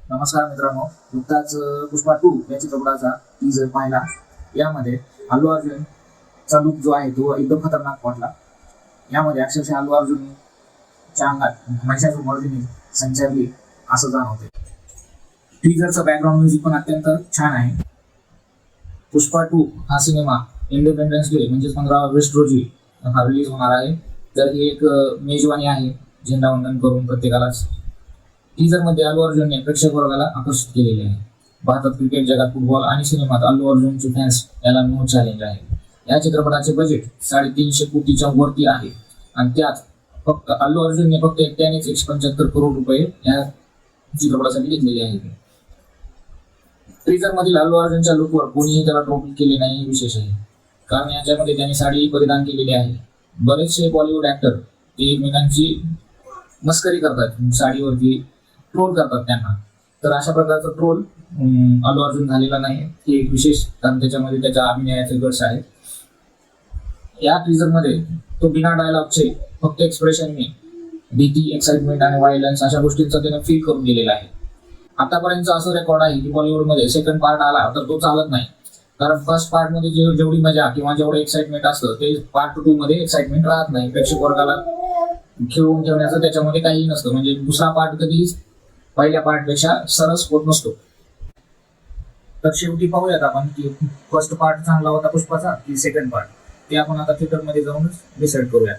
नमस्कार मित्रांनो, नुकताच पुष्पा 2 या चित्रपटाचा टीजर पाहिला. यामध्ये अल्लू अर्जुनचा लुक जो आहे तो एकदम खतरनाक वाटला. यामध्ये अक्षरशः अल्लू अर्जुनच्या अंगात महिषासुरमर्दिनी संचारली असं जाणवते. टीजरचा बॅकग्राऊंड म्युझिक पण अत्यंत छान आहे. पुष्पा 2 हा सिनेमा इंडिपेंडन्स डे म्हणजे 15 ऑगस्ट रोजी हा रिलीज होणार आहे. तर ही एक मेजवानी आहे झेंडावंदन करून प्रत्येकालाच. टीजर मध्ये अल्लू अर्जुनने प्रेक्षक वर्गाला आकर्षित केलेले आहे. भारतात क्रिकेट जगात फुटबॉल आणि सिनेमात अल्लू अर्जुनचे फॅन्स याला नो चॅलेंज आहे. या चित्रपटाचे बजेट 350 कोटीच्या वरती आहे आणि त्यात फक्त अल्लू अर्जुनने फक्त एकट्यानेच 175 करोड रुपये या चित्रपटासाठी घेतलेले आहेत. टीजर मधील अल्लू अर्जुनच्या लुकवर कोणीही त्याला ट्रोल केले नाही हे विशेष आहे, कारण याच्यामध्ये त्यांनी साडी परिधान केलेली आहे. बरेचसे बॉलिवूड ऍक्टर ते एकमेकांची मस्करी करतात, साडीवरती ट्रोल करतात त्यांना. तर अशा प्रकारचा ट्रोल अल्लू अर्जुन झालेला नाही हे एक विशेष, कारण त्याच्यामध्ये त्याच्या अभिनयाचे गट्स आहेत. या टीजर मध्ये तो बिना डायलॉगचे फक्त एक्सप्रेशनने भीती, एक्साइटमेंट आणि व्हायलन्स अशा गोष्टींचा त्याने फील करून दिलेला आहे. आतापर्यंत असं रेकॉर्ड आहे की बॉलिवूडमध्ये सेकंड पार्ट आला तर तो चालत नाही, कारण फर्स्ट पार्ट मध्ये जेवढी मजा किंवा जेवढं एक्साइटमेंट असतं ते पार्ट 2 मध्ये एक्साइटमेंट राहत नाही. प्रेक्षक वर्गाला खेळून ठेवण्याचं त्याच्यामध्ये काही नसतं. म्हणजे दुसरा पार्ट कधी पहिल्या पार्टपेक्षा सरस होत नसतो. तर शेवटी पाहूयात आपण की फर्स्ट पार्ट चांगला होता पुष्पाचा की सेकंड पार्ट, ते आपण आता थिएटरमध्ये जाऊनच डिसाईड करूया.